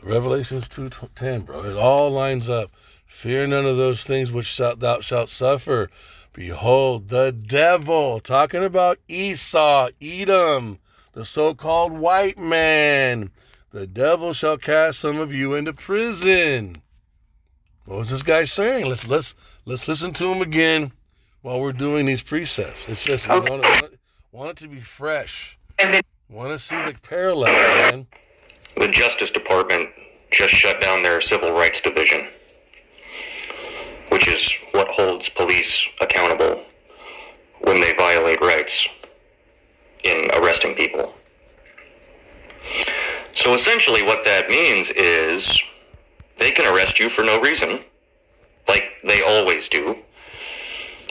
Speaker 1: Revelations 2:10, bro. It all lines up. Fear none of those things which thou shalt suffer. Behold, the devil, talking about Esau, Edom, the so-called white man. The devil shall cast some of you into prison. What was this guy saying? Let's listen to him again while we're doing these precepts. It's just want it to be fresh. Want to see the parallel, man.
Speaker 13: The Justice Department just shut down their Civil Rights Division, which is what holds police accountable when they violate rights in arresting people. So essentially what that means is they can arrest you for no reason, like they always do,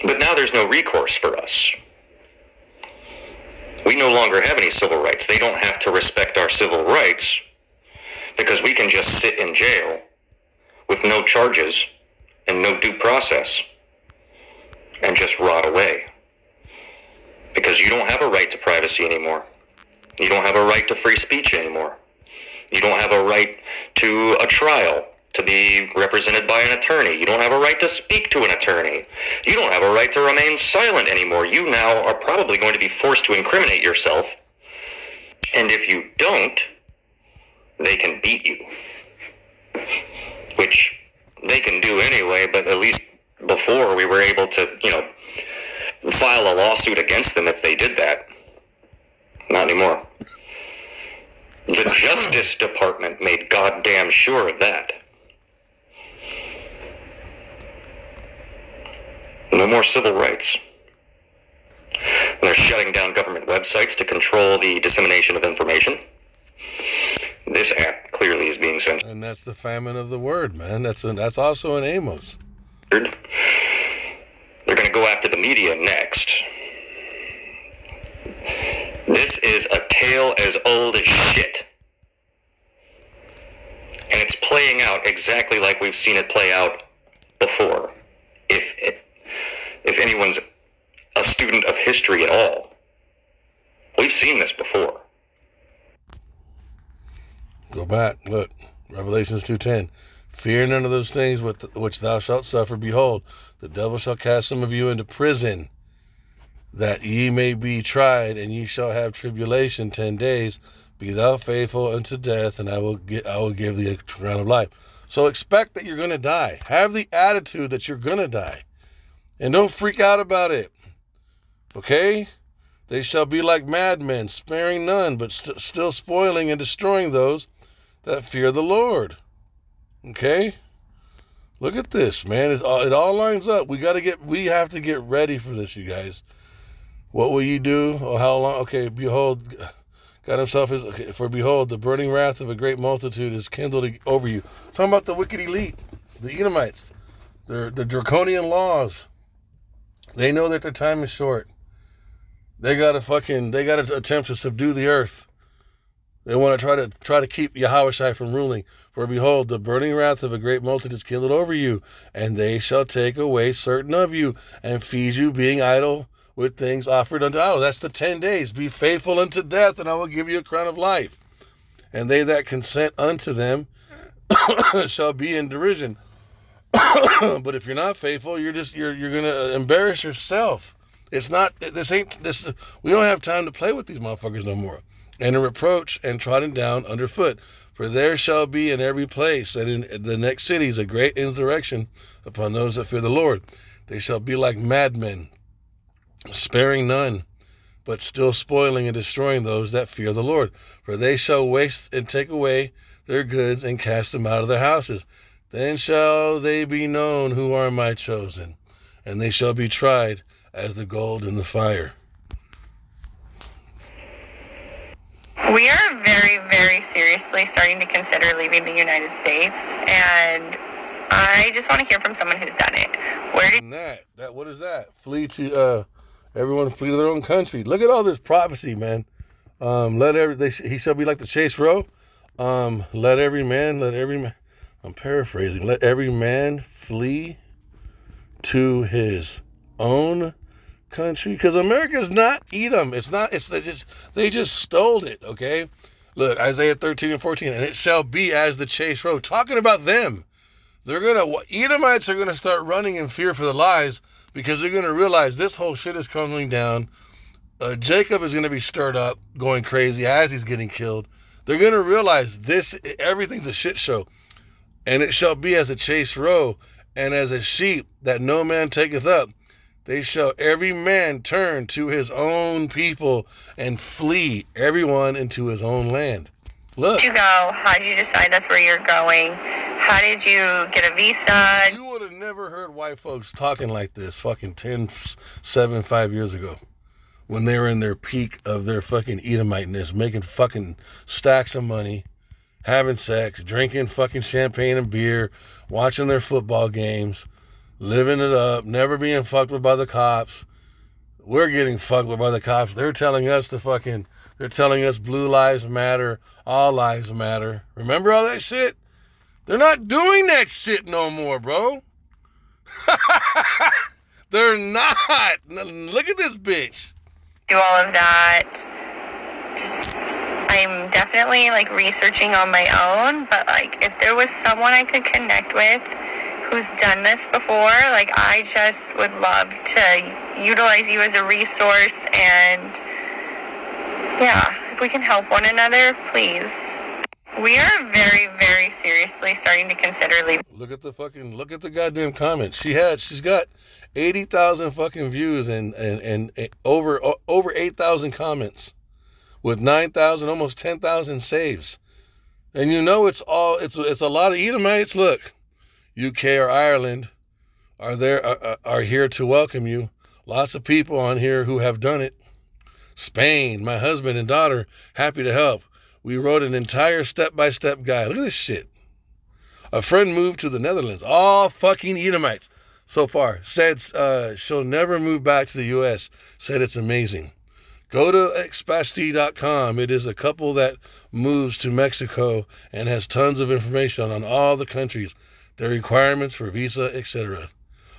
Speaker 13: but now there's no recourse for us. We no longer have any civil rights. They don't have to respect our civil rights because we can just sit in jail with no charges and no due process and just rot away. Because you don't have a right to privacy anymore. You don't have a right to free speech anymore. You don't have a right to a trial, to be represented by an attorney. You don't have a right to speak to an attorney. You don't have a right to remain silent anymore. You now are probably going to be forced to incriminate yourself. And if you don't, they can beat you. Which they can do anyway, but at least before we were able to, file a lawsuit against them if they did that. Not anymore. The Justice Department made goddamn sure of that. No more civil rights. And they're shutting down government websites to control the dissemination of information. This app clearly is being censored.
Speaker 1: And that's the famine of the word, man. That's also in Amos.
Speaker 13: They're going to go after the media next. This is a tale as old as shit. And it's playing out exactly like we've seen it play out before. If anyone's a student of history at all, we've seen this before.
Speaker 1: Go back, look, Revelations 2:10. Fear none of those things which thou shalt suffer. Behold, the devil shall cast some of you into prison, that ye may be tried, and ye shall have tribulation 10 days. Be thou faithful unto death, and I will give thee a crown of life. So expect that you're going to die. Have the attitude that you're going to die. And don't freak out about it. Okay? They shall be like madmen, sparing none, but still spoiling and destroying those that fear the Lord. Okay? Look at this, man. It all lines up. We have to get ready for this, you guys. What will you do? Or how long? Okay, behold, God himself is, okay, for behold, the burning wrath of a great multitude is kindled over you. Talking about the wicked elite, the Edomites, the draconian laws. They know that their time is short. They gotta attempt to subdue the earth. They want to try to keep Yahushua from ruling. For behold, the burning wrath of a great multitude is kindled over you, and they shall take away certain of you, and feed you, being idle with things offered unto idols. That's the 10 days. Be faithful unto death, and I will give you a crown of life. And they that consent unto them shall be in derision. But if you're not faithful, you're gonna embarrass yourself. It's not this. We don't have time to play with these motherfuckers no more. And a reproach and trodden down underfoot. For there shall be in every place and in the next cities a great insurrection upon those that fear the Lord. They shall be like madmen, sparing none, but still spoiling and destroying those that fear the Lord. For they shall waste and take away their goods and cast them out of their houses. Then shall they be known who are my chosen, and they shall be tried as the gold in the fire.
Speaker 14: We are very, very seriously starting to consider leaving the United States, and I just want to hear from someone who's done it.
Speaker 1: What is that? Everyone flee to their own country. Look at all this prophecy, man. He shall be like the chase roe. Let every man. I'm paraphrasing. Let every man flee to his own country, because America's not Edom. They just stole it. Okay, look, Isaiah 13 and 14, and it shall be as the chase roe. Talking about them, Edomites are gonna start running in fear for their lives, because they're gonna realize this whole shit is crumbling down. Jacob is gonna be stirred up, going crazy as he's getting killed. They're gonna realize everything's a shit show, and it shall be as a chase roe, and as a sheep that no man taketh up. They shall every man turn to his own people and flee everyone into his own land. Look.
Speaker 14: Where'd you go? How did you decide that's where you're going? How did you get a visa?
Speaker 1: You would have never heard white folks talking like this fucking 5 years ago, when they were in their peak of their fucking Edomiteness, making fucking stacks of money, having sex, drinking fucking champagne and beer, watching their football games, living it up, never being fucked with by the cops. We're getting fucked with by the cops. They're telling us blue lives matter, all lives matter. Remember all that shit? They're not doing that shit no more, bro. They're not. Look at this bitch.
Speaker 14: Do all of that. I'm definitely researching on my own, but if there was someone I could connect with who's done this before, I just would love to utilize you as a resource, and yeah, if we can help one another, please. We are very, very seriously starting to consider leaving.
Speaker 1: Look at the goddamn comments. She's got 80,000 fucking views and over 8,000 comments with 9,000, almost 10,000 saves. And it's a lot of Edomites. Look. UK or Ireland are here to welcome you. Lots of people on here who have done it. Spain, my husband and daughter, happy to help. We wrote an entire step-by-step guide. Look at this shit. A friend moved to the Netherlands. All fucking Edomites so far. Said she'll never move back to the U.S. Said it's amazing. Go to expasti.com. It is a couple that moves to Mexico and has tons of information on all the countries, their requirements for visa, etc.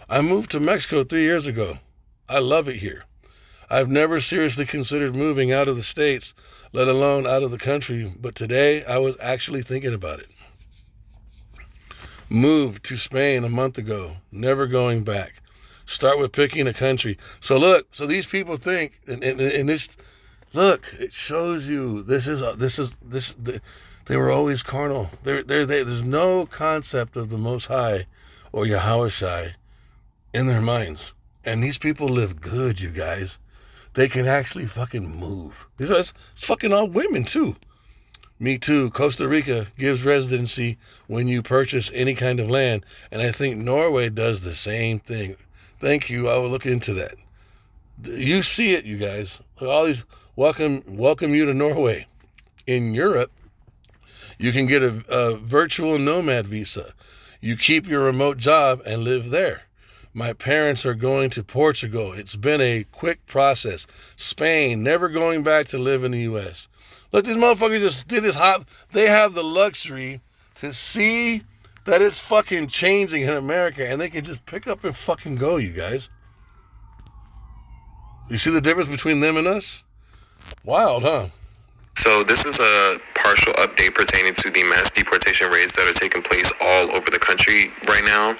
Speaker 1: I moved to Mexico 3 years ago. I love it here. I've never seriously considered moving out of the States, let alone out of the country, but today I was actually thinking about it. Moved to Spain a month ago, never going back. Start with picking a country. So look, these people think, and this, look, it shows you they were always carnal. There's no concept of the Most High or Yahushai in their minds. And these people live good, you guys. They can actually fucking move. It's fucking all women, too. Me too. Costa Rica gives residency when you purchase any kind of land, and I think Norway does the same thing. Thank you. I will look into that. You see it, you guys. All these welcome you to Norway. In Europe, you can get a virtual nomad visa. You keep your remote job and live there. My parents are going to Portugal. It's been a quick process. Spain, never going back to live in the U.S. Look, these motherfuckers just did this hot. They have the luxury to see that it's fucking changing in America, and they can just pick up and fucking go, you guys. You see the difference between them and us? Wild, huh?
Speaker 10: So this is a partial update pertaining to the mass deportation raids that are taking place all over the country right now.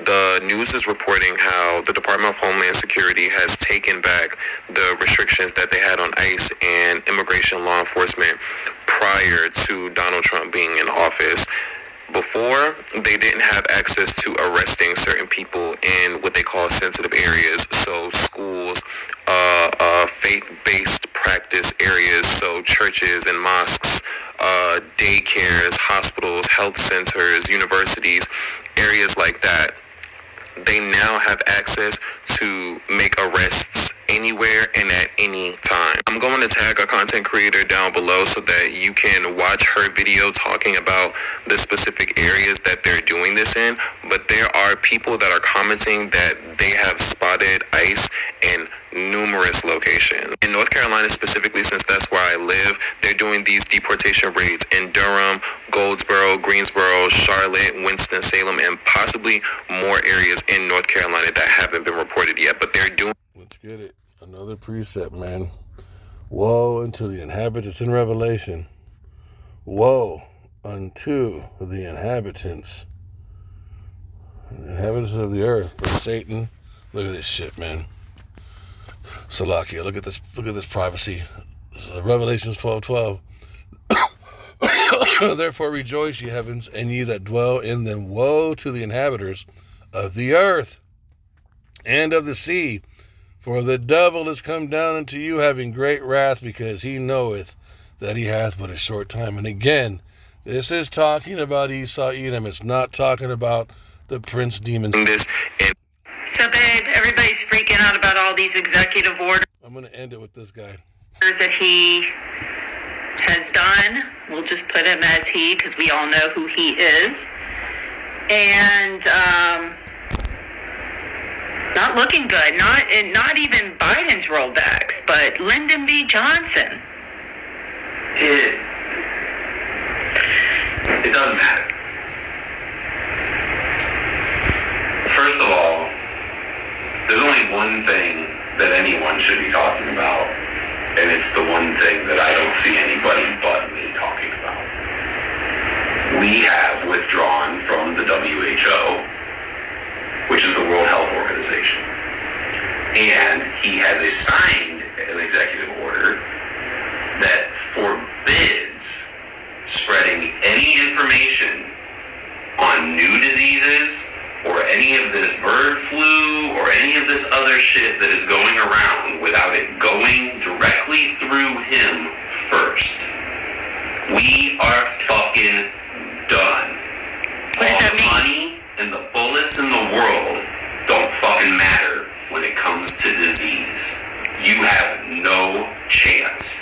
Speaker 10: The news is reporting how the Department of Homeland Security has taken back the restrictions that they had on ICE and immigration law enforcement prior to Donald Trump being in office. Before, they didn't have access to arresting certain people in what they call sensitive areas, so schools, faith-based practice areas, so churches and mosques, daycares, hospitals, health centers, universities, areas like that. They now have access to make arrests anywhere and at any time. I'm going to tag a content creator down below so that you can watch her video talking about the specific areas that they're doing this in. But there are people that are commenting that they have spotted ICE in numerous locations. In North Carolina specifically, since that's where I live, they're doing these deportation raids in Durham, Goldsboro, Greensboro, Charlotte, Winston-Salem, and possibly more areas in North Carolina that haven't been reported yet. But they're doing...
Speaker 1: Let's get it. Another precept, man. Woe unto the inhabitants in Revelation. Woe unto the inhabitants of the earth. For Satan. Look at this shit, man. Salakia, look at this prophecy. Revelations 12:12. Therefore rejoice, ye heavens, and ye that dwell in them. Woe to the inhabitants of the earth and of the sea, for the devil is come down unto you, having great wrath, because he knoweth that he hath but a short time. And again, this is talking about Esau, Edom. It's not talking about the prince demons.
Speaker 15: So, babe, everybody's freaking out about all these executive orders.
Speaker 1: I'm going to end it with this guy.
Speaker 15: That he has done. We'll just put him as he, because we all know who he is. And not looking good. Not even Biden's rollbacks, but Lyndon B. Johnson.
Speaker 16: It doesn't matter. First of all, there's only one thing that anyone should be talking about, and it's the one thing that I don't see anybody but me talking about. We have withdrawn from the WHO, which is the World Health Organization, and he has signed an executive order that forbids spreading any information on new diseases or any of this bird flu or any of this other shit that is going around without it going directly through him first. We are fucking done.
Speaker 15: What does that mean?
Speaker 16: Money and the bullets in the world don't fucking matter when it comes to disease. You have no chance.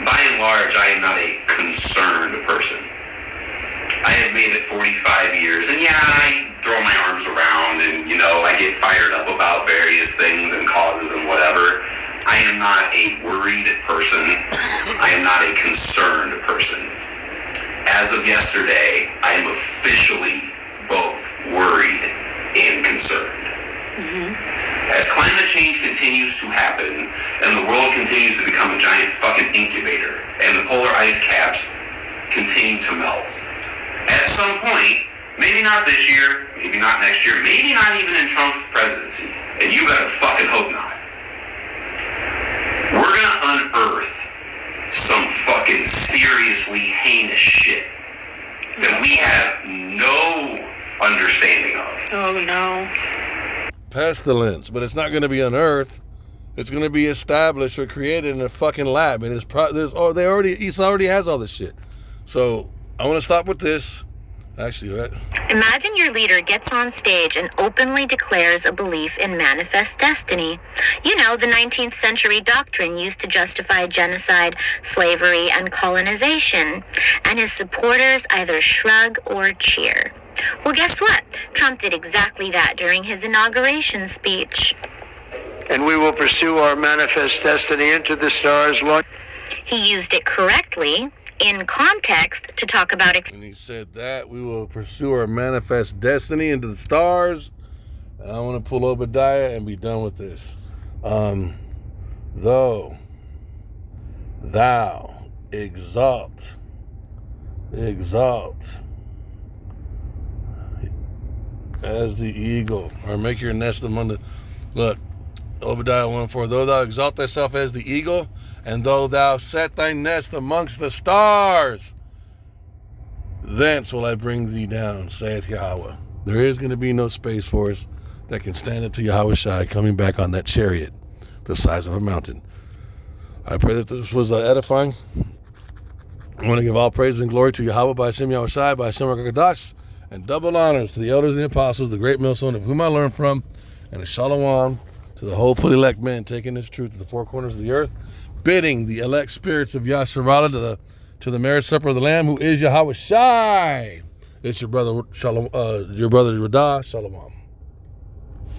Speaker 16: By and large, I am not a concerned person. I have made it 45 years, and yeah, I throw my arms around, and, I get fired up about various things and causes and whatever. I am not a worried person. I am not a concerned person. As of yesterday, I am officially both worried and concerned. Mm-hmm. As climate change continues to happen, and the world continues to become a giant fucking incubator, and the polar ice caps continue to melt, at some point, maybe not this year, maybe not next year, maybe not even in Trump's presidency, and you better fucking hope not, we're gonna unearth some fucking seriously heinous shit that we have no understanding of.
Speaker 15: Oh no.
Speaker 1: Pestilence, but it's not going to be unearthed. It's going to be established or created in a fucking lab. And Issa already has all this shit. So I want to stop with this. Actually, right?
Speaker 17: Imagine your leader gets on stage and openly declares a belief in manifest destiny. You know, the 19th century doctrine used to justify genocide, slavery, and colonization. And his supporters either shrug or cheer. Well, guess what? Trump did exactly that during his inauguration speech.
Speaker 18: And we will pursue our manifest destiny into the stars.
Speaker 17: He used it correctly in context to talk about
Speaker 1: and he said that we will pursue our manifest destiny into the stars. And I want to pull Obadiah and be done with this. Though thou exalt as the eagle, or make your nest among the... Look, Obadiah 1:4, though thou exalt thyself as the eagle, and though thou set thy nest amongst the stars, thence will I bring thee down, saith Yahweh. There is going to be no Space Force that can stand up to Yahweh Shai coming back on that chariot the size of a mountain. I pray that this was edifying. I want to give all praise and glory to Yahweh by Hashem Yahweh Shai, by Hashem HaKadosh, and double honors to the elders and the apostles, the great millstone of whom I learned from, and a shalom to the hopeful elect men taking this truth to the four corners of the earth, bidding the elect spirits of Yasharala to the marriage supper of the Lamb, who is Yahweh Shai. It's your brother Shalom, your brother Radah. Shalom.